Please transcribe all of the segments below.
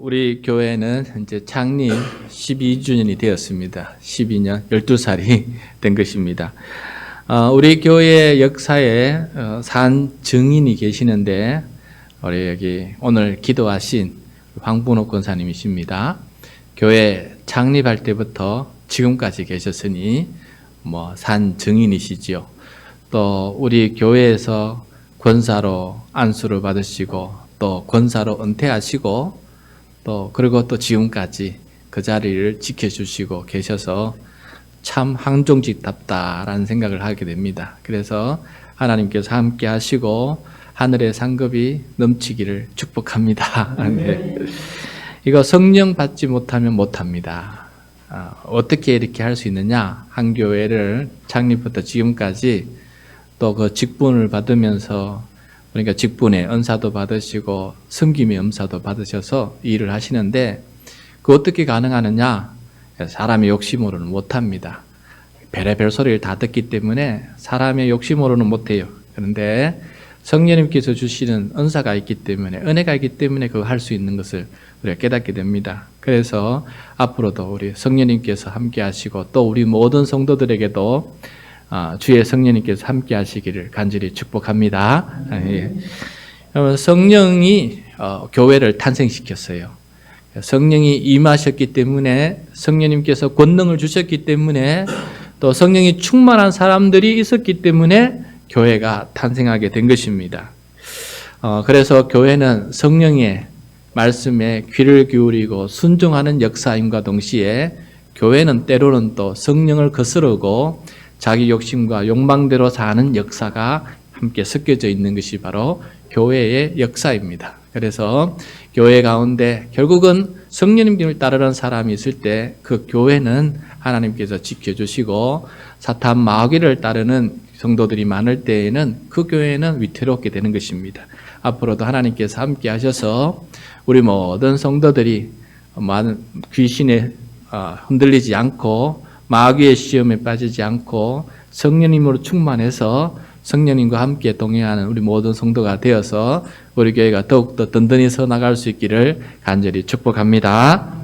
우리 교회는 이제 창립 12주년이 되었습니다. 12년, 12살이 된 것입니다. 우리 교회 역사에 산 증인이 계시는데, 우리 여기 오늘 기도하신 황분옥 권사님이십니다. 교회 창립할 때부터 지금까지 계셨으니, 산 증인이시지요. 또 우리 교회에서 권사로 안수를 받으시고, 또 권사로 은퇴하시고, 그리고 또 지금까지 그 자리를 지켜주시고 계셔서 참 항종직답다라는 생각을 하게 됩니다. 그래서 하나님께서 함께 하시고 하늘의 상급이 넘치기를 축복합니다. 네. 이거 성령 받지 못하면 못합니다. 어떻게 이렇게 할 수 있느냐? 한 교회를 창립부터 지금까지 또 그 직분을 받으면서, 그러니까 직분의 은사도 받으시고 섬김의 은사도 받으셔서 일을 하시는데, 그 어떻게 가능하느냐? 사람의 욕심으로는 못합니다. 별의별 소리를 다 듣기 때문에 사람의 욕심으로는 못해요. 그런데 성령님께서 주시는 은사가 있기 때문에, 은혜가 있기 때문에 그거 할 수 있는 것을 우리가 깨닫게 됩니다. 그래서 앞으로도 우리 성령님께서 함께 하시고, 또 우리 모든 성도들에게도 주의 성령님께서 함께 하시기를 간절히 축복합니다. 성령이 교회를 탄생시켰어요. 성령이 임하셨기 때문에, 성령님께서 권능을 주셨기 때문에, 또 성령이 충만한 사람들이 있었기 때문에 교회가 탄생하게 된 것입니다. 그래서 교회는 성령의 말씀에 귀를 기울이고 순종하는 역사임과 동시에, 교회는 때로는 또 성령을 거스르고 자기 욕심과 욕망대로 사는 역사가 함께 섞여져 있는 것이 바로 교회의 역사입니다. 그래서 교회 가운데 결국은 성령님을 따르는 사람이 있을 때 그 교회는 하나님께서 지켜주시고, 사탄 마귀를 따르는 성도들이 많을 때에는 그 교회는 위태롭게 되는 것입니다. 앞으로도 하나님께서 함께 하셔서 우리 모든 성도들이 귀신에 흔들리지 않고 마귀의 시험에 빠지지 않고 성령님으로 충만해서 성령님과 함께 동행하는 우리 모든 성도가 되어서 우리 교회가 더욱더 든든히 서 나갈 수 있기를 간절히 축복합니다.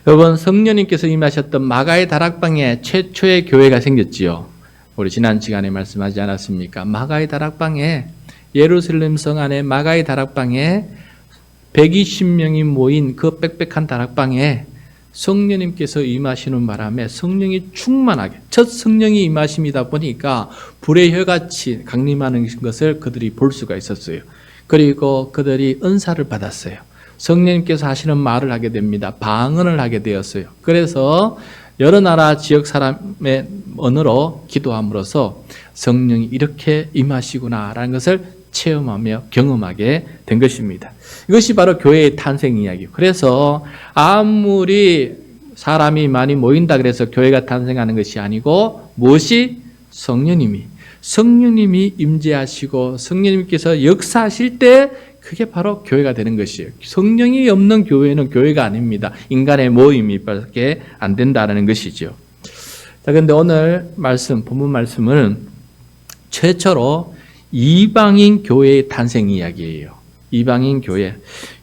여러분, 성령님께서 임하셨던 마가의 다락방에 최초의 교회가 생겼지요. 우리 지난 시간에 말씀하지 않았습니까? 마가의 다락방에, 예루살렘 성 안에 마가의 다락방에 120명이 모인 그 빽빽한 다락방에 성령님께서 임하시는 바람에 성령이 충만하게, 첫 성령이 임하심이다 보니까 불의 혀같이 강림하는 것을 그들이 볼 수가 있었어요. 그리고 그들이 은사를 받았어요. 성령님께서 하시는 말을 하게 됩니다. 방언을 하게 되었어요. 그래서 여러 나라 지역 사람의 언어로 기도함으로써 성령이 이렇게 임하시구나라는 것을 체험하며 경험하게 된 것입니다. 이것이 바로 교회의 탄생 이야기예요. 그래서 아무리 사람이 많이 모인다 그래서 교회가 탄생하는 것이 아니고, 무엇이? 성령님이 임재하시고 성령님께서 역사하실 때 그게 바로 교회가 되는 것이에요. 성령이 없는 교회는 교회가 아닙니다. 인간의 모임이밖에 안 된다는 것이죠. 자, 그런데 오늘 본문 말씀은 최초로 이방인 교회의 탄생 이야기예요. 이방인 교회.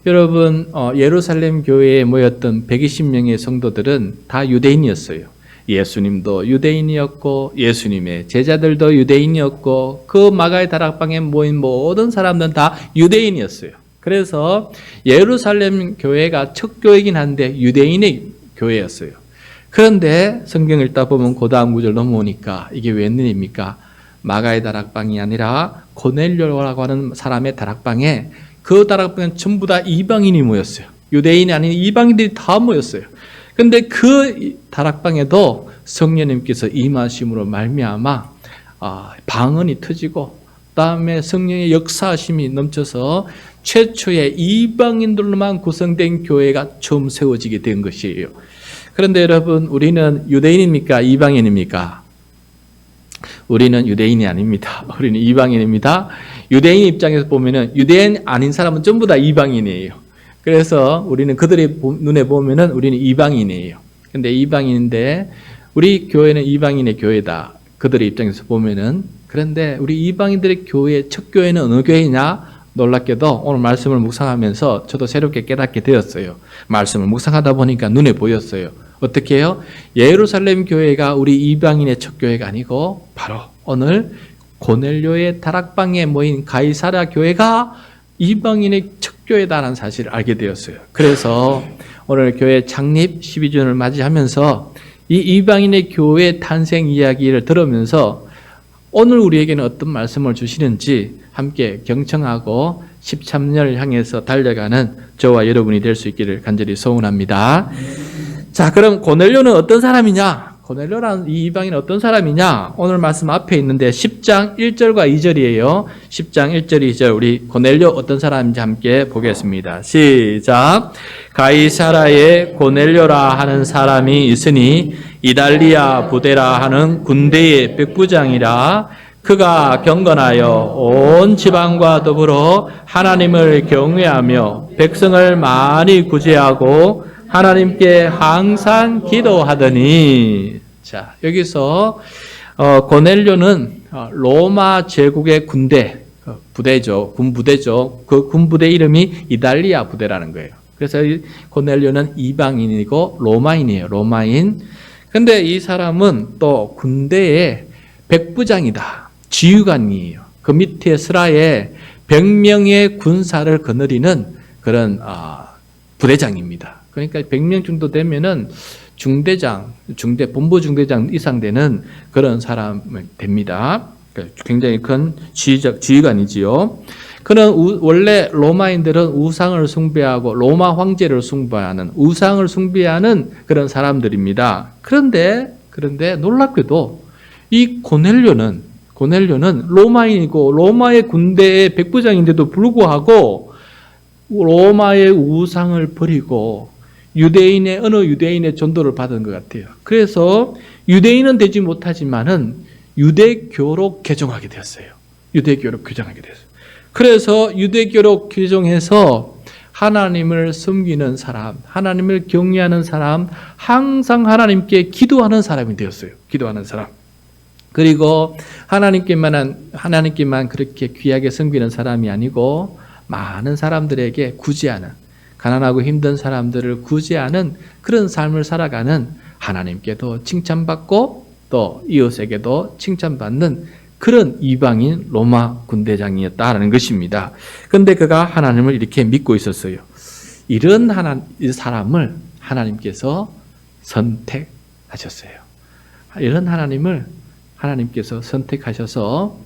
여러분, 예루살렘 교회에 모였던 120명의 성도들은 다 유대인이었어요. 예수님도 유대인이었고, 예수님의 제자들도 유대인이었고, 그 마가의 다락방에 모인 모든 사람들은 다 유대인이었어요. 그래서 예루살렘 교회가 첫 교회이긴 한데 유대인의 교회였어요. 그런데 성경 읽다 보면 그 다음 구절 넘어오니까 이게 웬일입니까? 마가의 다락방이 아니라 고넬료라고 하는 사람의 다락방에, 그 다락방은 전부 다 이방인이 모였어요. 유대인이 아닌 이방인들이 다 모였어요. 그런데 그 다락방에도 성령님께서 임하심으로 말미암아 방언이 터지고, 그다음에 성령의 역사하심이 넘쳐서 최초의 이방인들로만 구성된 교회가 처음 세워지게 된 것이에요. 그런데 여러분, 우리는 유대인입니까? 이방인입니까? 우리는 유대인이 아닙니다. 우리는 이방인입니다. 유대인 입장에서 보면은 유대인 아닌 사람은 전부 다 이방인이에요. 그래서 우리는 그들의 눈에 보면은 우리는 이방인이에요. 근데 이방인인데 우리 교회는 이방인의 교회다. 그들의 입장에서 보면은. 그런데 우리 이방인들의 교회, 첫 교회는 어느 교회냐? 놀랍게도 오늘 말씀을 묵상하면서 저도 새롭게 깨닫게 되었어요. 말씀을 묵상하다 보니까 눈에 보였어요. 어떻게 해요? 예루살렘 교회가 우리 이방인의 첫 교회가 아니고 바로 오늘 고넬료의 다락방에 모인 가이사랴 교회가 이방인의 첫 교회다라는 사실을 알게 되었어요. 그래서 오늘 교회 창립 12주년을 맞이하면서 이 이방인의 교회 탄생 이야기를 들으면서 오늘 우리에게는 어떤 말씀을 주시는지 함께 경청하고 13년을 향해서 달려가는 저와 여러분이 될 수 있기를 간절히 소원합니다. 자, 그럼 고넬료는 어떤 사람이냐? 고넬료라는 이 이방인은 어떤 사람이냐? 오늘 말씀 앞에 있는데 10장 1절과 2절이에요. 10장 1절 2절 우리 고넬료 어떤 사람인지 함께 보겠습니다. 시작. 가이사라에 고넬료라 하는 사람이 있으니 이달리아 부대라 하는 군대의 백부장이라. 그가 경건하여 온 지방과 더불어 하나님을 경외하며 백성을 많이 구제하고 하나님께 항상 기도하더니. 자, 여기서 고넬료는 로마 제국의 군대 부대죠. 군부대죠. 그 군부대 이름이 이달리아 부대라는 거예요. 그래서 고넬료는 이방인이고 로마인이에요. 로마인. 근데 이 사람은 또 군대의 백부장이다. 지휘관이에요. 그 밑에 스라에 100명의 군사를 거느리는 그런 부대장입니다. 그러니까 100명 정도 되면은 중대장, 본부 중대장 이상 되는 그런 사람이 됩니다. 굉장히 큰 지휘관이지요. 그는 원래 로마인들은 우상을 숭배하고 로마 황제를 숭배하는 우상을 숭배하는 그런 사람들입니다. 그런데 놀랍게도 이 고넬료는 로마인이고 로마의 군대의 백부장인데도 불구하고 로마의 우상을 버리고 어느 유대인의 전도를 받은 것 같아요. 그래서 유대인은 되지 못하지만은 유대교로 개종하게 되었어요. 그래서 유대교로 개종해서 하나님을 섬기는 사람, 하나님을 경외하는 사람, 항상 하나님께 기도하는 사람이 되었어요. 기도하는 사람. 그리고 하나님께만 그렇게 귀하게 섬기는 사람이 아니고 많은 사람들에게 구제하는, 가난하고 힘든 사람들을 구제하는 그런 삶을 살아가는, 하나님께도 칭찬받고 또 이웃에게도 칭찬받는 그런 이방인 로마 군대장이었다라는 것입니다. 그런데 그가 하나님을 이렇게 믿고 있었어요. 이런 이 사람을 하나님께서 선택하셨어요. 이런 하나님을 하나님께서 선택하셔서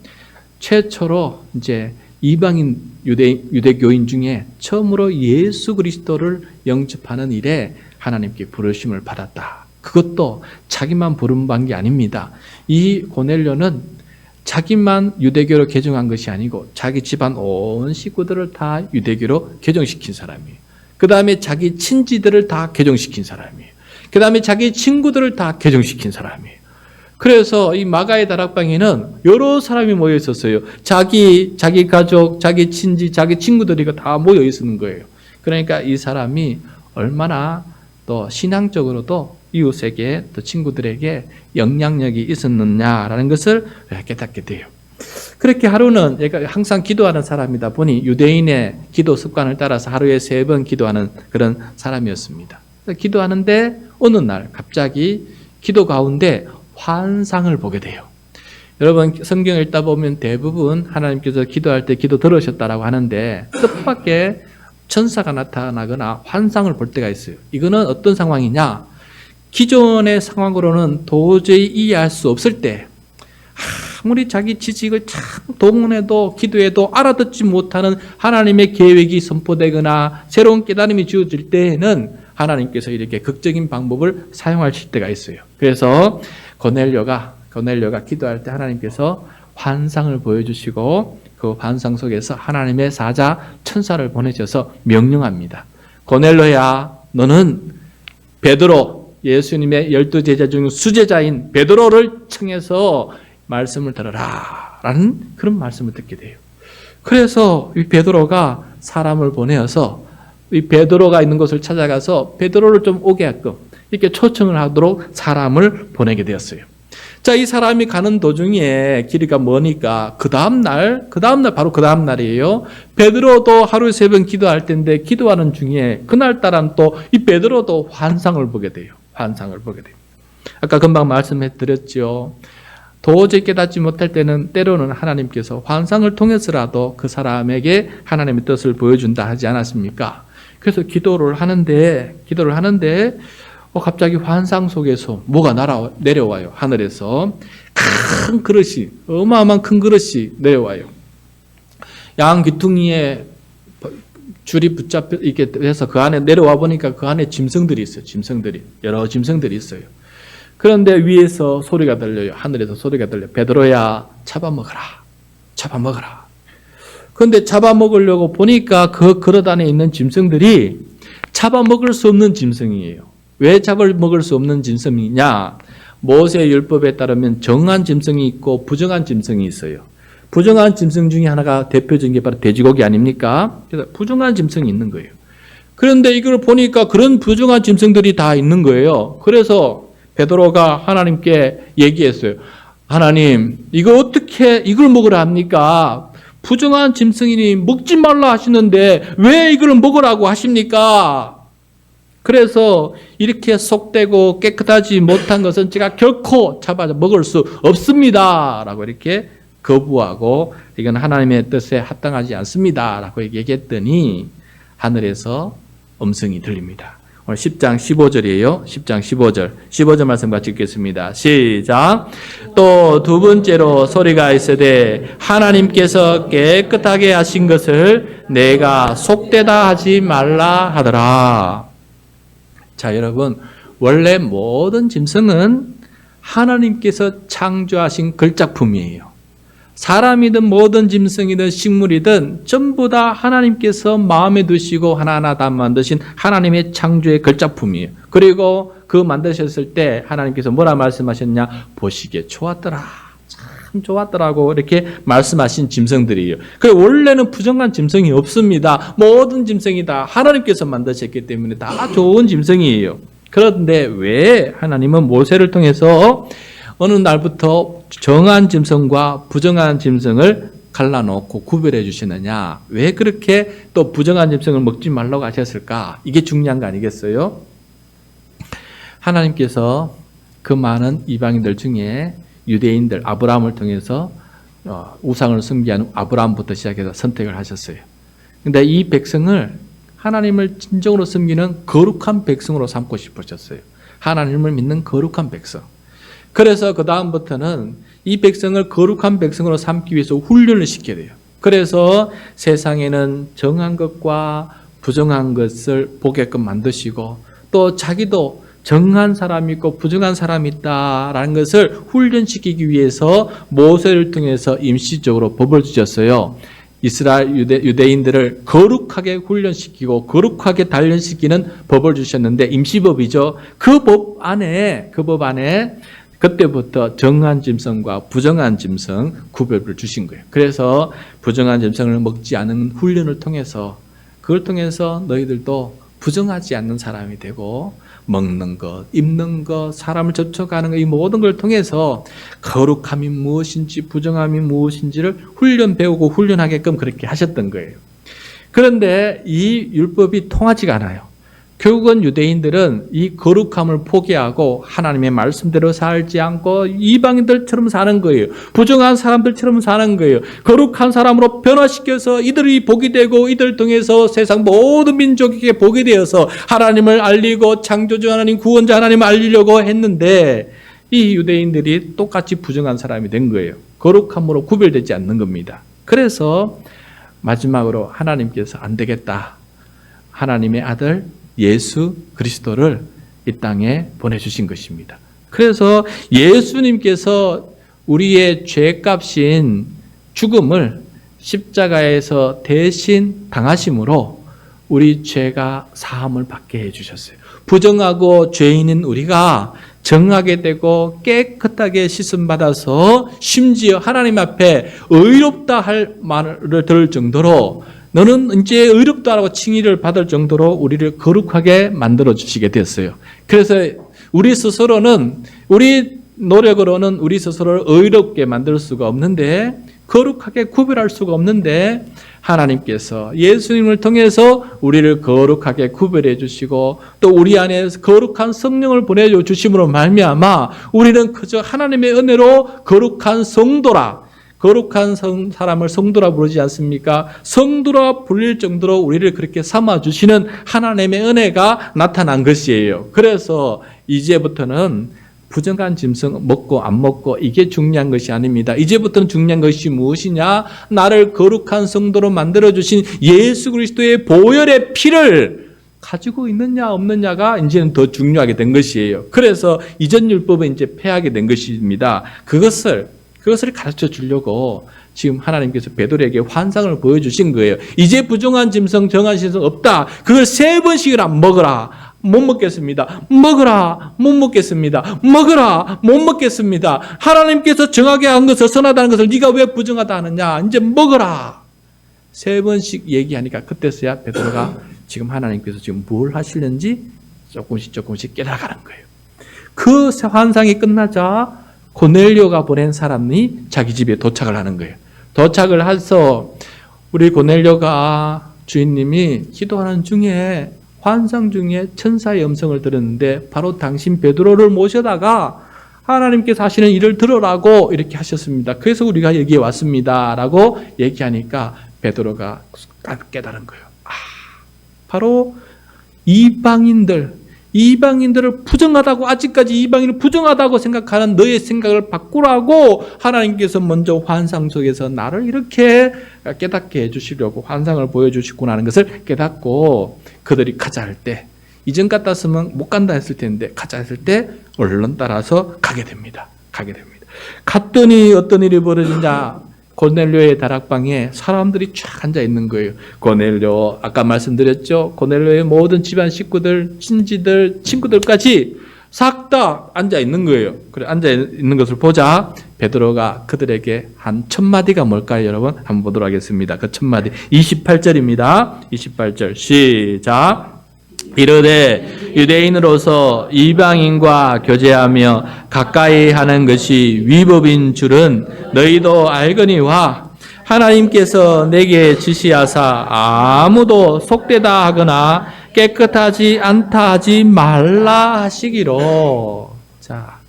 최초로 이제 이방인 유대교인 중에 처음으로 예수 그리스도를 영접하는 일에 하나님께 부르심을 받았다. 그것도 자기만 부름받은 게 아닙니다. 이 고넬료는 자기만 유대교로 개종한 것이 아니고 자기 집안 온 식구들을 다 유대교로 개종시킨 사람이에요. 그 다음에 자기 친지들을 다 개종시킨 사람이에요. 그 다음에 자기 친구들을 다 개종시킨 사람이에요. 그래서 이 마가의 다락방에는 여러 사람이 모여 있었어요. 자기 가족, 자기 친지, 자기 친구들이 다 모여 있는 거예요. 그러니까 이 사람이 얼마나 또 신앙적으로도 이웃에게 또 친구들에게 영향력이 있었느냐라는 것을 깨닫게 돼요. 그렇게 하루는 얘가 항상 기도하는 사람이다 보니 유대인의 기도 습관을 따라서 하루에 3번 기도하는 그런 사람이었습니다. 기도하는데 어느 날 갑자기 기도 가운데 환상을 보게 돼요. 여러분 성경 읽다 보면 대부분 하나님께서 기도할 때 기도 들으셨다라고 하는데 뜻밖의 천사가 나타나거나 환상을 볼 때가 있어요. 이거는 어떤 상황이냐? 기존의 상황으로는 도저히 이해할 수 없을 때, 아무리 자기 지식을 참 동원해도 기도해도 알아듣지 못하는 하나님의 계획이 선포되거나 새로운 깨달음이 주어질 때에는 하나님께서 이렇게 극적인 방법을 사용하실 때가 있어요. 그래서 고넬료가 기도할 때 하나님께서 환상을 보여주시고 그 환상 속에서 하나님의 사자 천사를 보내셔서 명령합니다. 고넬료야, 너는 베드로, 예수님의 12제자 중 수제자인 베드로를 청해서 말씀을 들어라 라는 그런 말씀을 듣게 돼요. 그래서 이 베드로가 사람을 보내어서 이 베드로가 있는 곳을 찾아가서 베드로를 좀 오게 하끔 이렇게 초청을 하도록 사람을 보내게 되었어요. 자, 이 사람이 가는 도중에 길이가 머니까 그 다음날 바로 그 다음날이에요. 베드로도 하루에 3번 기도할 텐데 기도하는 중에 그날따라 또 이 베드로도 환상을 보게 돼요. 환상을 보게 돼요. 아까 금방 말씀해 드렸죠. 도저히 깨닫지 못할 때는 때로는 하나님께서 환상을 통해서라도 그 사람에게 하나님의 뜻을 보여준다 하지 않았습니까? 그래서 기도를 하는데 갑자기 환상 속에서 뭐가 내려와요. 하늘에서 큰 그릇이, 어마어마한 큰 그릇이 내려와요. 양 귀퉁이에 줄이 붙잡혀 이렇게 해서 그 안에 내려와 보니까 그 안에 짐승들이 있어요. 여러 짐승들이 있어요. 그런데 위에서 소리가 들려요. 하늘에서 소리가 들려요. 베드로야, 잡아먹어라. 그런데 잡아먹으려고 보니까 그 그릇 안에 있는 짐승들이 잡아먹을 수 없는 짐승이에요. 왜 잡아먹을 수 없는 짐승이냐? 모세의 율법에 따르면 정한 짐승이 있고 부정한 짐승이 있어요. 부정한 짐승 중에 하나가 대표적인 게 바로 돼지고기 아닙니까? 그래서 부정한 짐승이 있는 거예요. 그런데 이걸 보니까 그런 부정한 짐승들이 다 있는 거예요. 그래서 베드로가 하나님께 얘기했어요. 하나님, 이거 어떻게 이걸 먹으라 합니까? 부정한 짐승이니 먹지 말라 하시는데 왜 이걸 먹으라고 하십니까? 그래서 이렇게 속되고 깨끗하지 못한 것은 제가 결코 잡아 먹을 수 없습니다. 라고 이렇게 거부하고 이건 하나님의 뜻에 합당하지 않습니다. 라고 얘기했더니 하늘에서 음성이 들립니다. 오늘 10장 15절이에요. 10장 15절. 15절 말씀 같이 읽겠습니다. 시작. 또 두 번째로 소리가 있으되 하나님께서 깨끗하게 하신 것을 내가 속되다 하지 말라 하더라. 자, 여러분, 원래 모든 짐승은 하나님께서 창조하신 걸작품이에요. 사람이든 모든 짐승이든 식물이든 전부 다 하나님께서 마음에 두시고 하나하나 다 만드신 하나님의 창조의 걸작품이에요. 그리고 그 만드셨을 때 하나님께서 뭐라 말씀하셨냐? 보시기에 좋았더라. 참 좋았더라고 이렇게 말씀하신 짐승들이에요. 그래서 원래는 부정한 짐승이 없습니다. 모든 짐승이 다 하나님께서 만드셨기 때문에 다 좋은 짐승이에요. 그런데 왜 하나님은 모세를 통해서 어느 날부터 정한 짐승과 부정한 짐승을 갈라놓고 구별해 주시느냐? 왜 그렇게 또 부정한 짐승을 먹지 말라고 하셨을까? 이게 중요한 거 아니겠어요? 하나님께서 그 많은 이방인들 중에 유대인들, 아브라함을 통해서 우상을 숭배하는 아브라함부터 시작해서 선택을 하셨어요. 그런데 이 백성을 하나님을 진정으로 섬기는 거룩한 백성으로 삼고 싶으셨어요. 하나님을 믿는 거룩한 백성. 그래서 그 다음부터는 이 백성을 거룩한 백성으로 삼기 위해서 훈련을 시켜야 돼요. 그래서 세상에는 정한 것과 부정한 것을 보게끔 만드시고 또 자기도 정한 사람이 있고 부정한 사람이 있다라는 것을 훈련시키기 위해서 모세를 통해서 임시적으로 법을 주셨어요. 이스라엘 유대인들을 거룩하게 훈련시키고 거룩하게 단련시키는 법을 주셨는데 임시법이죠. 그 법 안에 그때부터 정한 짐승과 부정한 짐승 구별을 주신 거예요. 그래서 부정한 짐승을 먹지 않은 훈련을 통해서 그걸 통해서 너희들도 부정하지 않는 사람이 되고 먹는 것, 입는 것, 사람을 접촉하는 것 이 모든 걸 통해서 거룩함이 무엇인지 부정함이 무엇인지를 배우고 훈련하게끔 그렇게 하셨던 거예요. 그런데 이 율법이 통하지가 않아요. 결국은 유대인들은 이 거룩함을 포기하고 하나님의 말씀대로 살지 않고 이방인들처럼 사는 거예요. 부정한 사람들처럼 사는 거예요. 거룩한 사람으로 변화시켜서 이들이 복이 되고 이들 통해서 세상 모든 민족에게 복이 되어서 하나님을 알리고 창조주 하나님, 구원자 하나님을 알리려고 했는데 이 유대인들이 똑같이 부정한 사람이 된 거예요. 거룩함으로 구별되지 않는 겁니다. 그래서 마지막으로 하나님께서 안 되겠다. 하나님의 아들 예수 그리스도를 이 땅에 보내주신 것입니다. 그래서 예수님께서 우리의 죄값인 죽음을 십자가에서 대신 당하심으로 우리 죄가 사함을 받게 해주셨어요. 부정하고 죄인인 우리가 정하게 되고 깨끗하게 씻음받아서 심지어 하나님 앞에 의롭다 할 말을 들을 정도로 너는 이제 의롭다라고 칭의를 받을 정도로 우리를 거룩하게 만들어 주시게 됐어요. 그래서 우리 스스로는 우리 노력으로는 우리 스스로를 의롭게 만들 수가 없는데, 거룩하게 구별할 수가 없는데, 하나님께서 예수님을 통해서 우리를 거룩하게 구별해 주시고 또 우리 안에 거룩한 성령을 보내주심으로 말미암아 우리는 그저 하나님의 은혜로 거룩한 성도라, 거룩한 사람을 성도라 부르지 않습니까? 성도라 불릴 정도로 우리를 그렇게 삼아주시는 하나님의 은혜가 나타난 것이에요. 그래서 이제부터는 부정한 짐승 먹고 안 먹고 이게 중요한 것이 아닙니다. 이제부터는 중요한 것이 무엇이냐? 나를 거룩한 성도로 만들어주신 예수 그리스도의 보혈의 피를 가지고 있느냐 없느냐가 이제는 더 중요하게 된 것이에요. 그래서 이전 율법을 이제 폐하게 된 것입니다. 그것을 가르쳐 주려고 지금 하나님께서 베드로에게 환상을 보여주신 거예요. 이제 부정한 짐승 정한 짐승 없다. 그걸 3번씩이나 먹어라. 못 먹겠습니다. 먹으라. 못 먹겠습니다. 먹으라. 못 먹겠습니다. 하나님께서 정하게 한 것을 선하다는 것을 네가 왜 부정하다 하느냐. 이제 먹어라. 3번씩 얘기하니까 그때서야 베드로가 지금 하나님께서 지금 뭘 하시는지 조금씩 깨달아가는 거예요. 그 환상이 끝나자 고넬료가 보낸 사람이 자기 집에 도착을 하는 거예요. 도착을 해서 우리 고넬료가 주인님이 기도하는 중에 환상 중에 천사의 음성을 들었는데 바로 당신 베드로를 모셔다가 하나님께서 하시는 일을 들으라고 이렇게 하셨습니다. 그래서 우리가 여기에 왔습니다. 라고 얘기하니까 베드로가 깨달은 거예요. 바로 이방인들을 부정하다고, 아직까지 이방인을 부정하다고 생각하는 너의 생각을 바꾸라고 하나님께서 먼저 환상 속에서 나를 이렇게 깨닫게 해주시려고 환상을 보여주시고 하는 것을 깨닫고 그들이 가자 할 때, 이전 같았으면 못 간다 했을 텐데 가자 했을 때 얼른 따라서 가게 됩니다. 갔더니 어떤 일이 벌어지냐? 고넬료의 다락방에 사람들이 쫙 앉아 있는 거예요. 고넬료, 아까 말씀드렸죠? 고넬료의 모든 집안 식구들, 친지들, 친구들까지 싹 다 앉아 있는 거예요. 그래, 앉아 있는 것을 보자 베드로가 그들에게 한 1000마디가 뭘까요, 여러분? 한번 보도록 하겠습니다. 그 1000마디. 28절입니다. 28절 시작. 이르되 유대인으로서 이방인과 교제하며 가까이 하는 것이 위법인 줄은 너희도 알거니와 하나님께서 내게 지시하사 아무도 속되다 하거나 깨끗하지 않다 하지 말라 하시기로. 자,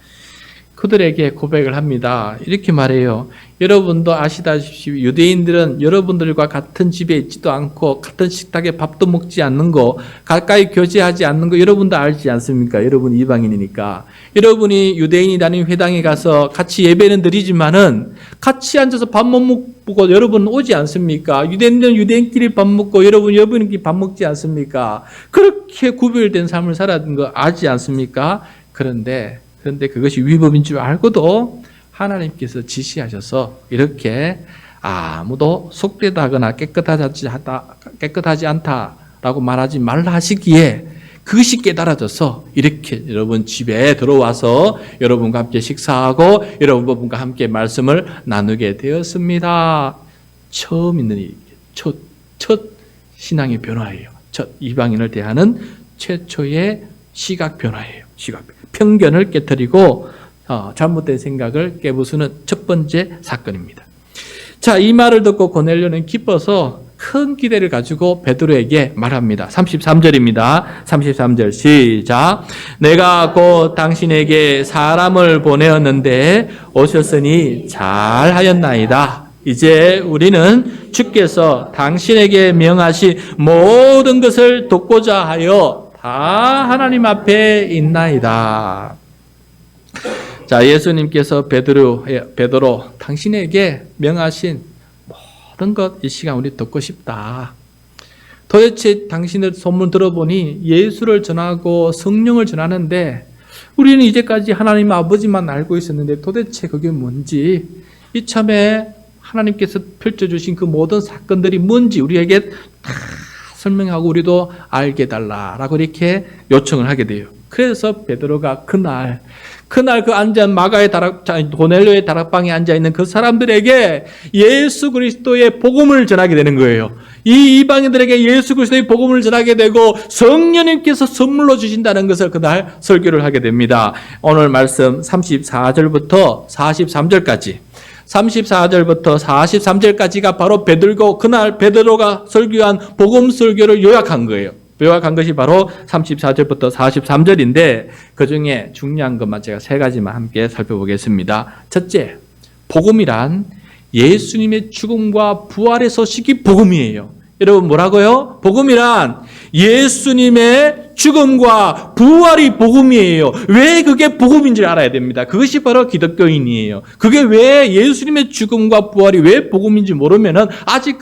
그들에게 고백을 합니다. 이렇게 말해요. 여러분도 아시다시피 유대인들은 여러분들과 같은 집에 있지도 않고 같은 식탁에 밥도 먹지 않는 거, 가까이 교제하지 않는 거 여러분도 알지 않습니까? 여러분 이방인이니까. 여러분이 유대인이 다니는 회당에 가서 같이 예배는 드리지만은 같이 앉아서 밥 못 먹고 여러분 오지 않습니까? 유대인들은 유대인끼리 밥 먹고 여러분끼리 밥 먹지 않습니까? 그렇게 구별된 삶을 살아가는 거 알지 않습니까? 그런데 그것이 위법인 줄 알고도 하나님께서 지시하셔서 이렇게 아무도 속되다거나 깨끗하지 않다라고 말하지 말라 하시기에 그것이 깨달아져서 이렇게 여러분 집에 들어와서 여러분과 함께 식사하고 여러분과 함께 말씀을 나누게 되었습니다. 처음 있는 일이에요. 첫 신앙의 변화예요. 첫 이방인을 대하는 최초의 시각 변화예요. 편견을 깨트리고 잘못된 생각을 깨부수는 첫 번째 사건입니다. 자, 이 말을 듣고 고넬료는 기뻐서 큰 기대를 가지고 베드로에게 말합니다. 33절입니다. 33절 시작. 내가 곧 당신에게 사람을 보내었는데 오셨으니 잘하였나이다. 이제 우리는 주께서 당신에게 명하신 모든 것을 돕고자 하여 다 하나님 앞에 있나이다. 자, 예수님께서 베드로 당신에게 명하신 모든 것 이 시간 우리 듣고 싶다. 도대체 당신의 소문 들어보니 예수를 전하고 성령을 전하는데 우리는 이제까지 하나님 아버지만 알고 있었는데 도대체 그게 뭔지, 이참에 하나님께서 펼쳐주신 그 모든 사건들이 뭔지 우리에게 다 설명하고 우리도 알게 해달라라고 이렇게 요청을 하게 돼요. 그래서 베드로가 그날 그 앉은 고넬료의 다락방에 앉아있는 그 사람들에게 예수 그리스도의 복음을 전하게 되는 거예요. 이 이방인들에게 예수 그리스도의 복음을 전하게 되고 성령님께서 선물로 주신다는 것을 그날 설교를 하게 됩니다. 오늘 말씀 34절부터 43절까지 34절부터 43절까지가 바로 그날 베드로가 설교한 복음 설교를 요약한 거예요. 요약한 것이 바로 34절부터 43절인데 그 중에 중요한 것만 제가 세 가지만 함께 살펴보겠습니다. 첫째, 복음이란 예수님의 죽음과 부활의 소식이 복음이에요. 여러분 뭐라고요? 복음이란 예수님의 죽음과 부활이 복음이에요. 왜 그게 복음인지 알아야 됩니다. 그것이 바로 기독교인이에요. 그게 왜 예수님의 죽음과 부활이 왜 복음인지 모르면은 아직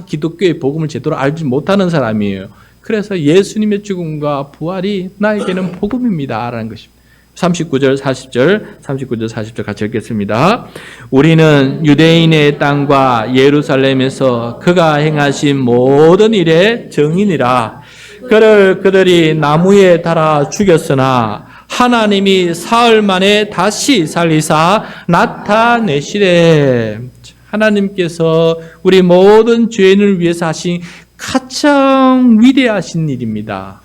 기독교의 복음을 제대로 알지 못하는 사람이에요. 그래서 예수님의 죽음과 부활이 나에게는 복음입니다. 라는 것입니다. 39절, 40절 같이 읽겠습니다. 우리는 유대인의 땅과 예루살렘에서 그가 행하신 모든 일의 증인이라. 그들이 나무에 달아 죽였으나 하나님이 사흘 만에 다시 살리사 나타내시되. 하나님께서 우리 모든 죄인을 위해서 하신 가장 위대하신 일입니다.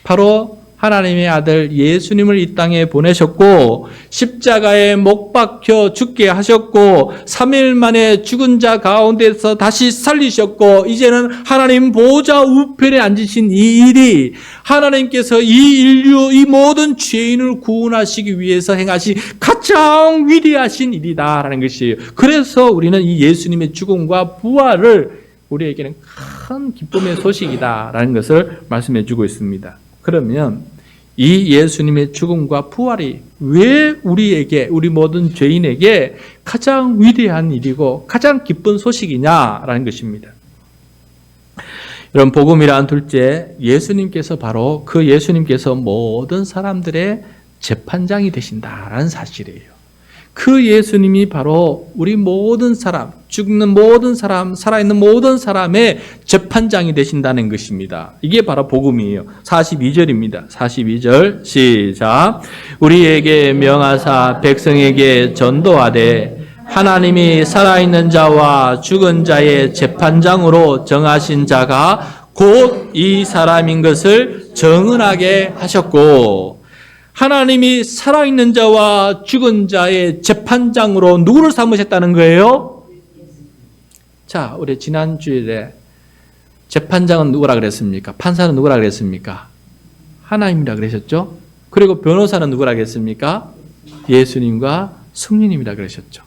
바로 하나님의 아들 예수님을 이 땅에 보내셨고 십자가에 못 박혀 죽게 하셨고 3일 만에 죽은 자 가운데서 다시 살리셨고 이제는 하나님 보좌 우편에 앉으신 이 일이 하나님께서 이 모든 죄인을 구원하시기 위해서 행하신 가장 위대하신 일이다라는 것이에요. 그래서 우리는 이 예수님의 죽음과 부활을 우리에게는 큰 기쁨의 소식이다라는 것을 말씀해 주고 있습니다. 그러면 이 예수님의 죽음과 부활이 왜 우리 모든 죄인에게 가장 위대한 일이고 가장 기쁜 소식이냐라는 것입니다. 여러분 복음이란 둘째, 예수님께서 바로 그 예수님께서 모든 사람들의 재판장이 되신다라는 사실이에요. 그 예수님이 바로 우리 모든 사람, 죽는 모든 사람, 살아있는 모든 사람의 재판장이 되신다는 것입니다. 이게 바로 복음이에요. 42절입니다. 42절 시작. 우리에게 명하사 백성에게 전도하되 하나님이 살아있는 자와 죽은 자의 재판장으로 정하신 자가 곧 이 사람인 것을 증언하게 하셨고, 하나님이 살아있는 자와 죽은 자의 재판장으로 누구를 삼으셨다는 거예요? 자, 우리 지난주일에 재판장은 누구라 그랬습니까? 판사는 누구라 그랬습니까? 하나님이라 그러셨죠? 그리고 변호사는 누구라 그랬습니까? 예수님과 성령님이라 그러셨죠.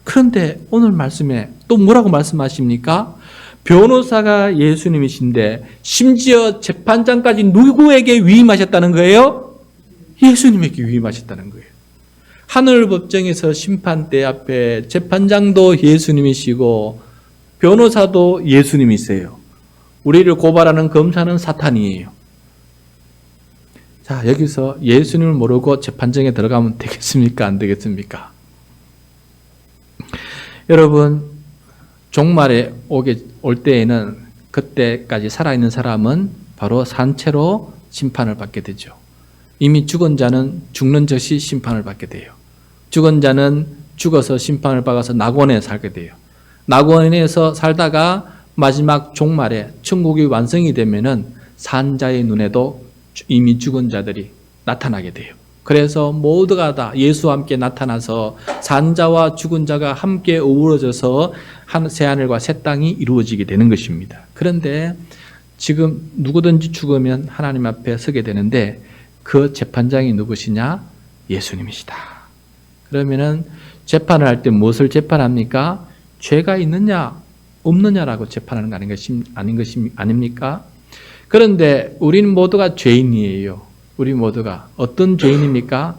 그런데 오늘 말씀에 또 뭐라고 말씀하십니까? 변호사가 예수님이신데 심지어 재판장까지 누구에게 위임하셨다는 거예요? 예수님에게 위임하셨다는 거예요. 하늘 법정에서 심판대 앞에 재판장도 예수님이시고 변호사도 예수님이세요. 우리를 고발하는 검사는 사탄이에요. 자, 여기서 예수님을 모르고 재판정에 들어가면 되겠습니까? 안 되겠습니까? 여러분, 종말에 올 때에는 그때까지 살아있는 사람은 바로 산채로 심판을 받게 되죠. 이미 죽은 자는 죽는 즉시 심판을 받게 돼요. 죽은 자는 죽어서 심판을 받아서 낙원에 살게 돼요. 낙원에서 살다가 마지막 종말에 천국이 완성이 되면은 산자의 눈에도 이미 죽은 자들이 나타나게 돼요. 그래서 모두가 다 예수와 함께 나타나서 산자와 죽은 자가 함께 어우러져서 새하늘과 새 땅이 이루어지게 되는 것입니다. 그런데 지금 누구든지 죽으면 하나님 앞에 서게 되는데 그 재판장이 누구시냐? 예수님이시다. 그러면은 재판을 할 때 무엇을 재판합니까? 죄가 있느냐 없느냐라고 재판하는 거 아닙니까? 그런데 우리는 모두가 죄인이에요. 우리 모두가 어떤 죄인입니까?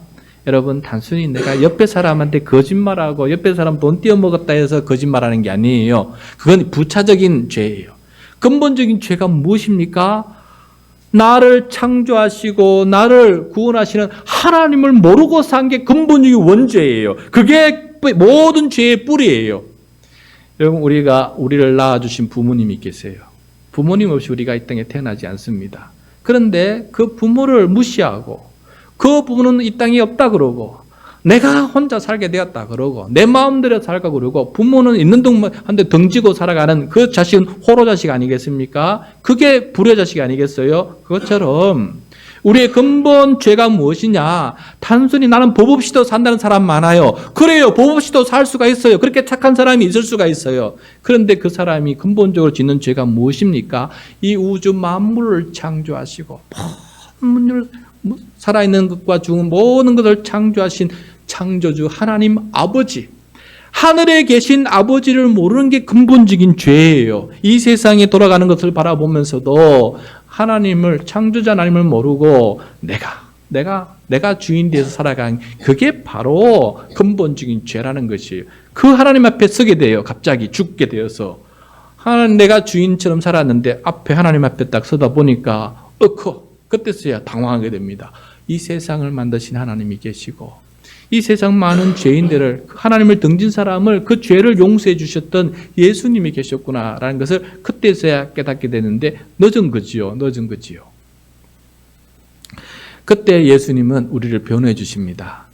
여러분, 단순히 내가 옆에 사람한테 거짓말하고 옆에 사람 돈 떼어먹었다 해서 거짓말하는 게 아니에요. 그건 부차적인 죄예요. 근본적인 죄가 무엇입니까? 나를 창조하시고 나를 구원하시는 하나님을 모르고 산 게 근본적인 원죄예요. 그게 모든 죄의 뿌리예요. 여러분, 우리를 낳아주신 부모님이 계세요. 부모님 없이 우리가 이 땅에 태어나지 않습니다. 그런데 그 부모를 무시하고 그 부모는 이 땅에 없다 그러고 내가 혼자 살게 되었다 그러고 내 마음대로 살까 그러고 부모는 있는 동안한테 등지고 살아가는 그 자식은 호로 자식 아니겠습니까? 그게 불효 자식이 아니겠어요? 그것처럼 우리의 근본 죄가 무엇이냐? 단순히 나는 법 없이도 산다는 사람 많아요. 그래요. 법 없이도 살 수가 있어요. 그렇게 착한 사람이 있을 수가 있어요. 그런데 그 사람이 근본적으로 짓는 죄가 무엇입니까? 이 우주 만물을 창조하시고 만물을 살아있는 것과 죽은 모든 것을 창조하신 창조주 하나님 아버지, 하늘에 계신 아버지를 모르는 게 근본적인 죄예요. 이 세상에 돌아가는 것을 바라보면서도 하나님을, 창조자 하나님을 모르고 내가 주인 되어서 살아간 그게 바로 근본적인 죄라는 것이에요. 그 하나님 앞에 서게 돼요. 갑자기 죽게 되어서. 하나님, 내가 주인처럼 살았는데 앞에 하나님 앞에 딱 서다 보니까 그때서야 당황하게 됩니다. 이 세상을 만드신 하나님이 계시고 이 세상 많은 죄인들을, 하나님을 등진 사람을, 그 죄를 용서해 주셨던 예수님이 계셨구나라는 것을 그때서야 깨닫게 되는데 늦은 거지요. 그때 예수님은 우리를 변호해 주십니다.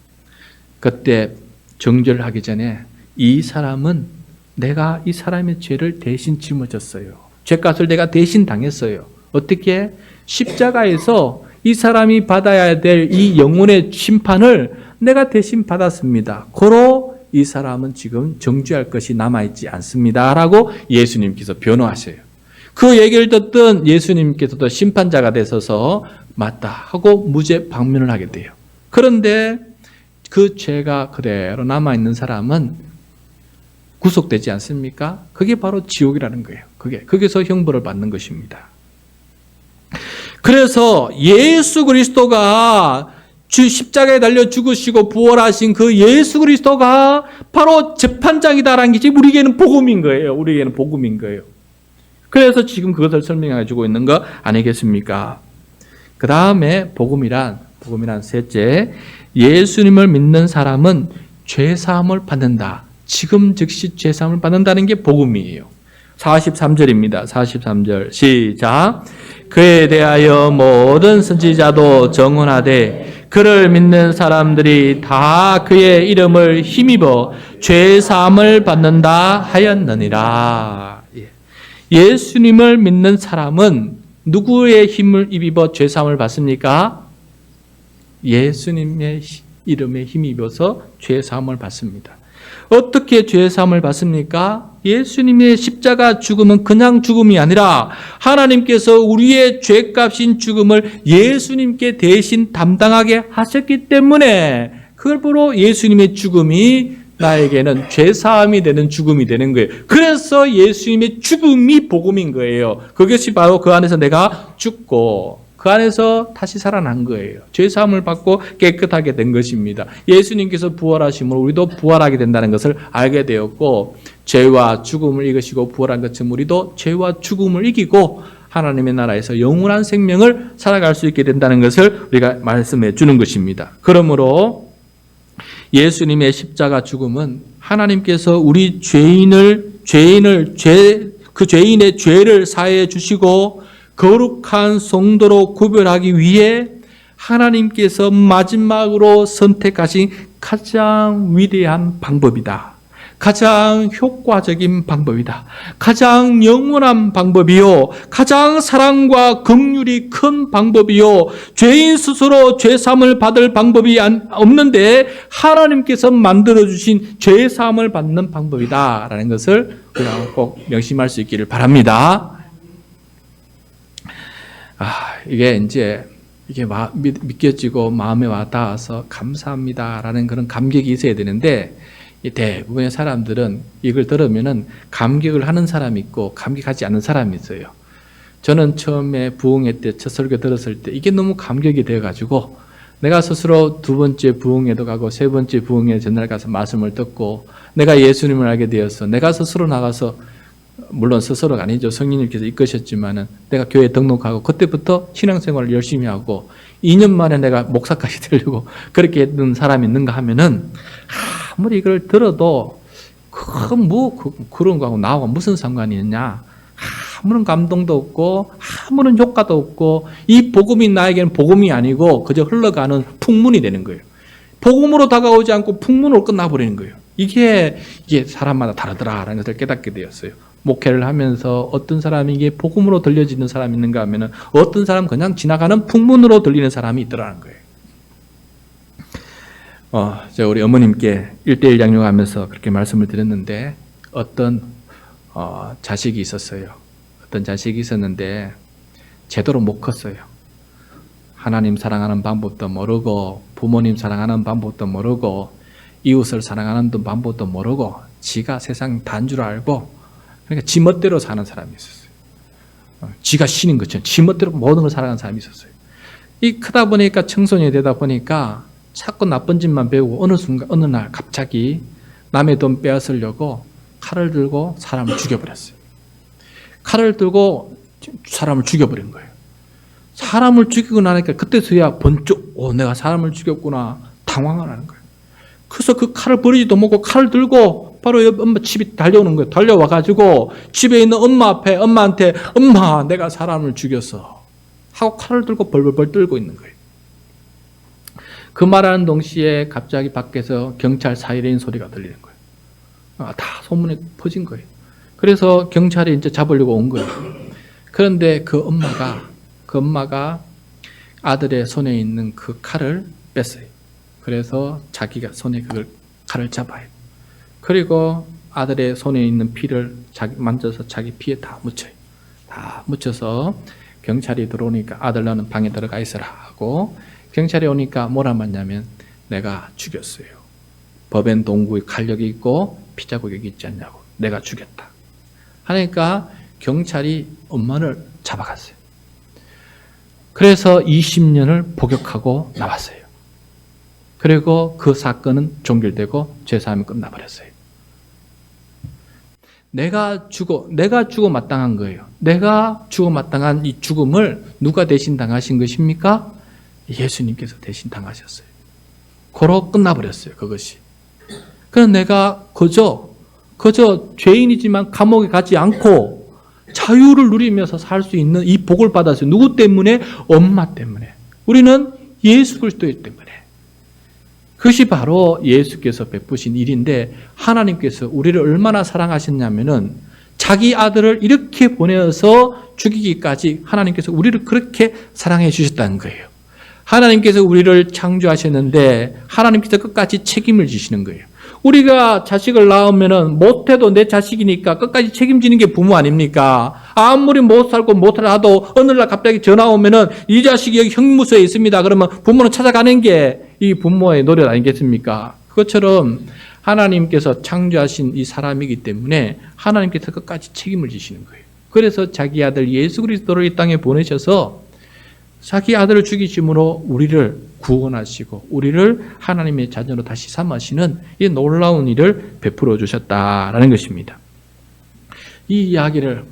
그때 정죄를 하기 전에 이 사람은 내가 이 사람의 죄를 대신 짊어졌어요. 죄값을 내가 대신 당했어요. 어떻게? 십자가에서 이 사람이 받아야 될 이 영혼의 심판을 내가 대신 받았습니다. 고로 이 사람은 지금 정죄할 것이 남아있지 않습니다. 라고 예수님께서 변호하셔요. 그 얘기를 듣던 예수님께서도 심판자가 되셔서 맞다 하고 무죄 방면을 하게 돼요. 그런데 그 죄가 그대로 남아있는 사람은 구속되지 않습니까? 그게 바로 지옥이라는 거예요. 거기서 형벌을 받는 것입니다. 그래서 예수 그리스도가 십자가에 달려 죽으시고 부활하신 그 예수 그리스도가 바로 재판장이다라는 게 지금 우리에게는 복음인 거예요. 그래서 지금 그것을 설명해 주고 있는 거 아니겠습니까? 그 다음에 복음이란 셋째, 예수님을 믿는 사람은 죄사함을 받는다. 지금 즉시 죄사함을 받는다는 게 복음이에요. 43절입니다. 43절 시작. 그에 대하여 모든 선지자도 정언하되 그를 믿는 사람들이 다 그의 이름을 힘입어 죄사함을 받는다 하였느니라. 예수님을 믿는 사람은 누구의 힘을 입어 죄사함을 받습니까? 예수님의 이름에 힘입어서 죄사함을 받습니다. 어떻게 죄사함을 받습니까? 예수님의 십자가 죽음은 그냥 죽음이 아니라 하나님께서 우리의 죄값인 죽음을 예수님께 대신 담당하게 하셨기 때문에 그걸 보러 예수님의 죽음이 나에게는 죄사함이 되는 죽음이 되는 거예요. 그래서 예수님의 죽음이 복음인 거예요. 그것이 바로 그 안에서 내가 죽고 그 안에서 다시 살아난 거예요. 죄사함을 받고 깨끗하게 된 것입니다. 예수님께서 부활하심으로 우리도 부활하게 된다는 것을 알게 되었고 죄와 죽음을 이기시고 부활한 것처럼 우리도 죄와 죽음을 이기고 하나님의 나라에서 영원한 생명을 살아갈 수 있게 된다는 것을 우리가 말씀해 주는 것입니다. 그러므로 예수님의 십자가 죽음은 하나님께서 우리 그 죄인의 죄를 사해 주시고 거룩한 성도로 구별하기 위해 하나님께서 마지막으로 선택하신 가장 위대한 방법이다. 가장 효과적인 방법이다. 가장 영원한 방법이요. 가장 사랑과 긍휼이 큰 방법이요. 죄인 스스로 죄사함을 받을 방법이 없는데 하나님께서 만들어주신 죄사함을 받는 방법이다. 라는 것을 우리가 꼭 명심할 수 있기를 바랍니다. 이게 믿겨지고 마음에 와닿아서 감사합니다라는 그런 감격이 있어야 되는데 대부분의 사람들은 이걸 들으면은 감격을 하는 사람이 있고 감격하지 않는 사람이 있어요. 저는 처음에 부흥회 때 첫 설교 들었을 때 이게 너무 감격이 되어가지고 내가 스스로 두 번째 부흥회도 가고 세 번째 부흥회 전날 가서 말씀을 듣고 내가 예수님을 알게 되어서 내가 스스로 나가서 물론 스스로가 아니죠. 성령님께서 이끄셨지만은 내가 교회에 등록하고 그때부터 신앙생활을 열심히 하고 2년 만에 내가 목사까지 되려고 그렇게 했던 사람이 있는가 하면은 아무리 이걸 들어도 그런 거하고 나하고 무슨 상관이 있냐? 아무런 감동도 없고 아무런 효과도 없고 이 복음이 나에게는 복음이 아니고 그저 흘러가는 풍문이 되는 거예요. 복음으로 다가오지 않고 풍문으로 끝나버리는 거예요. 이게 사람마다 다르더라라는 것을 깨닫게 되었어요. 목회를 하면서 어떤 사람이 이게 복음으로 들려지는 사람이 있는가 하면은 어떤 사람 그냥 지나가는 풍문으로 들리는 사람이 있더라는 거예요. 제가 우리 어머님께 1:1 양육하면서 그렇게 말씀을 드렸는데 어떤 자식이 있었어요. 어떤 자식이 있었는데 제대로 못 컸어요. 하나님 사랑하는 방법도 모르고 부모님 사랑하는 방법도 모르고 이웃을 사랑하는 방법도 모르고 지가 세상 단 줄 알고 그러니까 지 멋대로 사는 사람이 있었어요. 지가 신인 것처럼 지 멋대로 모든 걸 살아가는 사람이 있었어요. 이 크다 보니까 청소년이 되다 보니까 자꾸 나쁜 짓만 배우고 어느 날 갑자기 남의 돈 빼앗으려고 칼을 들고 사람을 죽여버렸어요. 칼을 들고 사람을 죽여버린 거예요. 사람을 죽이고 나니까 그때서야 번쩍 내가 사람을 죽였구나 당황을 하는 거예요. 그래서 그 칼을 버리지도 못하고 칼을 들고 바로 옆 엄마 집에 달려오는 거예요. 달려와가지고 집에 있는 엄마 앞에 엄마한테 엄마 내가 사람을 죽였어 하고 칼을 들고 벌벌벌 떨고 있는 거예요. 그 말하는 동시에 갑자기 밖에서 경찰 사이렌 소리가 들리는 거예요. 다 소문이 퍼진 거예요. 그래서 경찰이 이제 잡으려고 온 거예요. 그런데 그 엄마가 아들의 손에 있는 그 칼을 뺐어요. 그래서 자기가 손에 그걸 칼을 잡아요. 그리고 아들의 손에 있는 피를 만져서 자기 피에 다 묻혀요. 다 묻혀서 경찰이 들어오니까 아들 너는 방에 들어가 있어라 하고 경찰이 오니까 뭐라 말냐면 내가 죽였어요. 법엔 동구에 칼력이 있고 피자국이 있지 않냐고 내가 죽였다. 하니까 경찰이 엄마를 잡아갔어요. 그래서 20년을 복역하고 나왔어요. 그리고 그 사건은 종결되고 죄사함이 끝나버렸어요. 내가 죽어 마땅한 거예요. 내가 죽어 마땅한 이 죽음을 누가 대신 당하신 것입니까? 예수님께서 대신 당하셨어요. 고로 끝나버렸어요. 그것이. 그래서 내가 그저 죄인이지만 감옥에 가지 않고 자유를 누리면서 살 수 있는 이 복을 받았어요. 누구 때문에? 엄마 때문에. 우리는 예수 그리스도 때문에. 그것이 바로 예수께서 베푸신 일인데 하나님께서 우리를 얼마나 사랑하셨냐면은 자기 아들을 이렇게 보내어서 죽이기까지 하나님께서 우리를 그렇게 사랑해 주셨다는 거예요. 하나님께서 우리를 창조하셨는데 하나님께서 끝까지 책임을 지시는 거예요. 우리가 자식을 낳으면은 못해도 내 자식이니까 끝까지 책임지는 게 부모 아닙니까? 아무리 못 살고 못하도 어느 날 갑자기 전화 오면은 이 자식이 여기 형무소에 있습니다. 그러면 부모는 찾아가는 게 이 부모의 노력 아니겠습니까? 그것처럼 하나님께서 창조하신 이 사람이기 때문에 하나님께서 끝까지 책임을 지시는 거예요. 그래서 자기 아들 예수 그리스도를 이 땅에 보내셔서 자기 아들을 죽이심으로 우리를 구원하시고 우리를 하나님의 자녀로 다시 삼으시는 이 놀라운 일을 베풀어 주셨다라는 것입니다. 이 이야기를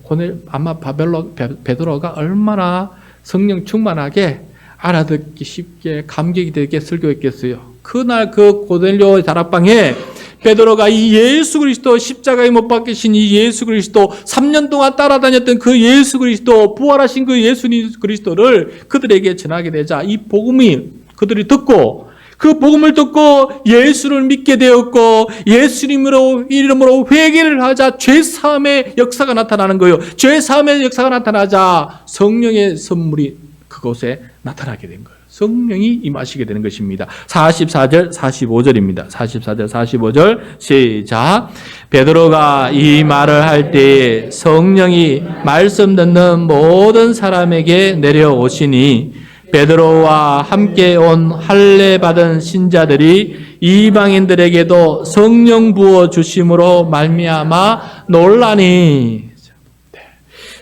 아마 베드로가 얼마나 성령 충만하게 알아듣기 쉽게 감격이 되게 설교했겠어요. 그날 그 고넬료의 다락방에 베드로가 이 예수 그리스도 십자가에 못 박히신 이 예수 그리스도 3년 동안 따라다녔던 그 예수 그리스도 부활하신 그 예수 그리스도를 그들에게 전하게 되자 이 복음이 그들이 듣고 그 복음을 듣고 예수를 믿게 되었고 예수님으로 이름으로 회개를 하자 죄사함의 역사가 나타나는 거예요. 죄사함의 역사가 나타나자 성령의 선물이 그곳에 나타나게 된 거예요. 성령이 임하시게 되는 것입니다. 44절, 45절입니다. 44절, 45절 시작. 베드로가 이 말을 할 때에 성령이 말씀 듣는 모든 사람에게 내려오시니 베드로와 함께 온 할례 받은 신자들이 이방인들에게도 성령 부어 주심으로 말미암아 놀라니.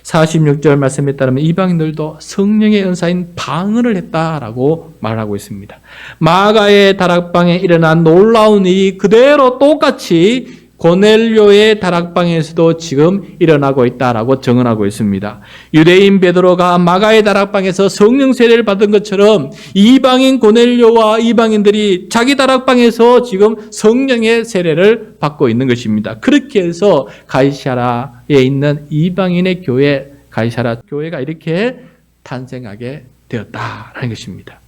46절 말씀에 따르면 이방인들도 성령의 은사인 방언을 했다라고 말하고 있습니다. 마가의 다락방에 일어난 놀라운 일이 그대로 똑같이 고넬료의 다락방에서도 지금 일어나고 있다라고 증언하고 있습니다. 유대인 베드로가 마가의 다락방에서 성령 세례를 받은 것처럼 이방인 고넬료와 이방인들이 자기 다락방에서 지금 성령의 세례를 받고 있는 것입니다. 그렇게 해서 가이사라에 있는 이방인의 교회, 가이사라 교회가 이렇게 탄생하게 되었다라는 것입니다.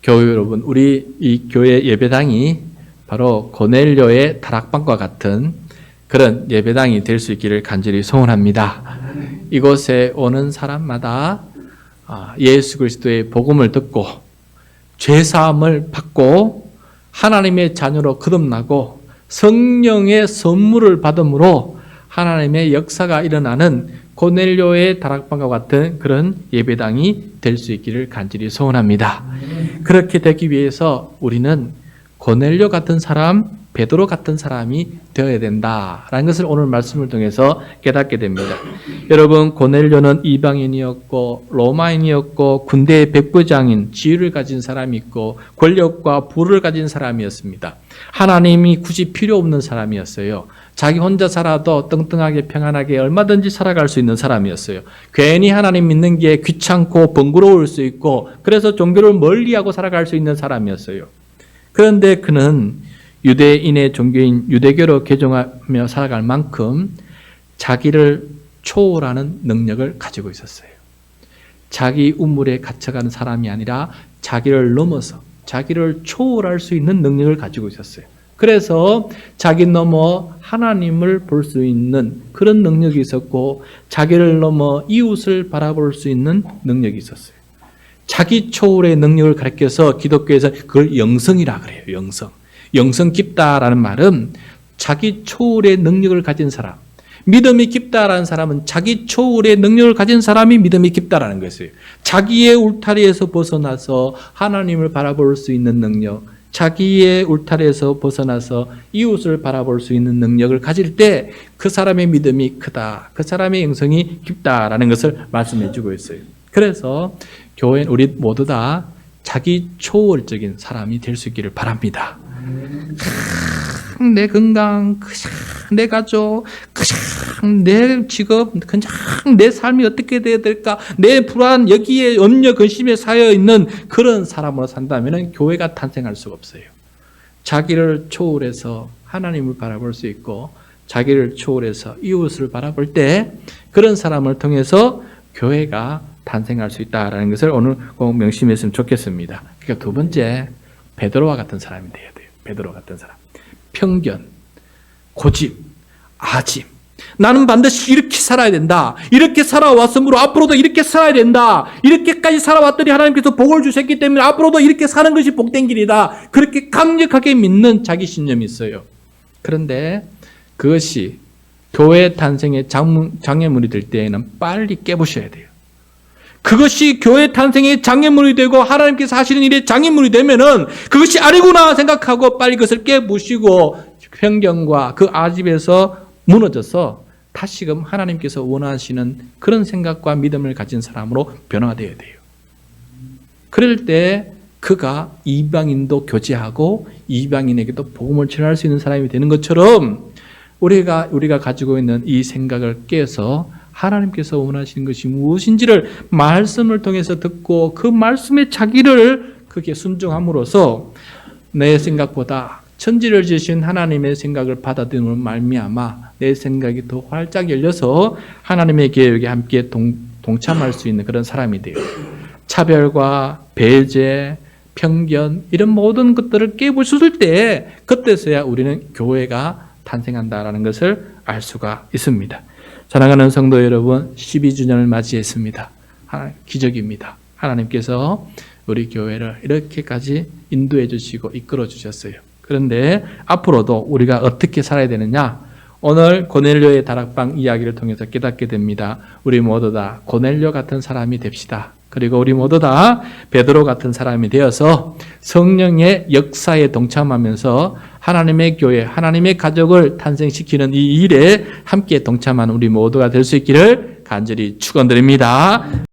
교회 여러분, 우리 이 교회 예배당이 바로 고넬료의 다락방과 같은 그런 예배당이 될 수 있기를 간절히 소원합니다. 이곳에 오는 사람마다 예수 그리스도의 복음을 듣고 죄사함을 받고 하나님의 자녀로 거듭나고 성령의 선물을 받음으로 하나님의 역사가 일어나는 고넬료의 다락방과 같은 그런 예배당이 될 수 있기를 간절히 소원합니다. 그렇게 되기 위해서 우리는 고넬료 같은 사람, 베드로 같은 사람이 되어야 된다라는 것을 오늘 말씀을 통해서 깨닫게 됩니다. 여러분, 고넬료는 이방인이었고 로마인이었고 군대의 백부장인, 지위를 가진 사람이 있고 권력과 부를 가진 사람이었습니다. 하나님이 굳이 필요 없는 사람이었어요. 자기 혼자 살아도 뚱뚱하게 평안하게 얼마든지 살아갈 수 있는 사람이었어요. 괜히 하나님 믿는 게 귀찮고 번거로울 수 있고 그래서 종교를 멀리하고 살아갈 수 있는 사람이었어요. 그런데 그는 유대인의 종교인 유대교로 개종하며 살아갈 만큼 자기를 초월하는 능력을 가지고 있었어요. 자기 우물에 갇혀가는 사람이 아니라 자기를 넘어서 자기를 초월할 수 있는 능력을 가지고 있었어요. 그래서 자기 넘어 하나님을 볼 수 있는 그런 능력이 있었고 자기를 넘어 이웃을 바라볼 수 있는 능력이 있었어요. 자기 초월의 능력을 가리켜서 기독교에서 그걸 영성이라 그래요. 영성. 영성 깊다라는 말은 자기 초월의 능력을 가진 사람. 믿음이 깊다라는 사람은 자기 초월의 능력을 가진 사람이 믿음이 깊다라는 것이에요. 자기의 울타리에서 벗어나서 하나님을 바라볼 수 있는 능력, 자기의 울타리에서 벗어나서 이웃을 바라볼 수 있는 능력을 가질 때 그 사람의 믿음이 크다, 그 사람의 영성이 깊다라는 것을 말씀해 주고 있어요. 그래서 교회는 우리 모두 다 자기 초월적인 사람이 될 수 있기를 바랍니다. 내 건강, 내 가족, 내 직업, 그냥 내 삶이 어떻게 돼야 될까? 내 불안, 여기에 염려, 근심에 쌓여 있는 그런 사람으로 산다면 교회가 탄생할 수가 없어요. 자기를 초월해서 하나님을 바라볼 수 있고 자기를 초월해서 이웃을 바라볼 때 그런 사람을 통해서 교회가 탄생할 수 있다는 것을 오늘 꼭 명심했으면 좋겠습니다. 그러니까 두 번째, 베드로와 같은 사람이 돼야 돼요. 베드로 같은 사람. 편견, 고집, 아집. 나는 반드시 이렇게 살아야 된다. 이렇게 살아왔으므로 앞으로도 이렇게 살아야 된다. 이렇게까지 살아왔더니 하나님께서 복을 주셨기 때문에 앞으로도 이렇게 사는 것이 복된 길이다. 그렇게 강력하게 믿는 자기 신념이 있어요. 그런데 그것이 교회 탄생의 장애물이 될 때에는 빨리 깨부셔야 돼요. 그것이 교회 탄생의 장애물이 되고 하나님께서 하시는 일의 장애물이 되면은 그것이 아니구나 생각하고 빨리 그것을 깨부시고 편견과 그 아집에서 무너져서 다시금 하나님께서 원하시는 그런 생각과 믿음을 가진 사람으로 변화되어야 돼요. 그럴 때 그가 이방인도 교제하고 이방인에게도 복음을 전할 수 있는 사람이 되는 것처럼 우리가 가지고 있는 이 생각을 깨서 하나님께서 원하시는 것이 무엇인지를 말씀을 통해서 듣고 그 말씀에 자기를 그게 순종함으로써 내 생각보다 천지를 지으신 하나님의 생각을 받아들이는 말미암아 내 생각이 더 활짝 열려서 하나님의 계획에 함께 동참할 수 있는 그런 사람이 돼요. 차별과 배제, 편견 이런 모든 것들을 깨부술 때 그때서야 우리는 교회가 탄생한다라는 것을 알 수가 있습니다. 사랑하는 성도 여러분, 12주년을 맞이했습니다. 기적입니다. 하나님께서 우리 교회를 이렇게까지 인도해 주시고 이끌어 주셨어요. 그런데 앞으로도 우리가 어떻게 살아야 되느냐? 오늘 고넬료의 다락방 이야기를 통해서 깨닫게 됩니다. 우리 모두 다 고넬료 같은 사람이 됩시다. 그리고 우리 모두 다 베드로 같은 사람이 되어서 성령의 역사에 동참하면서 하나님의 교회, 하나님의 가족을 탄생시키는 이 일에 함께 동참하는 우리 모두가 될 수 있기를 간절히 축원드립니다.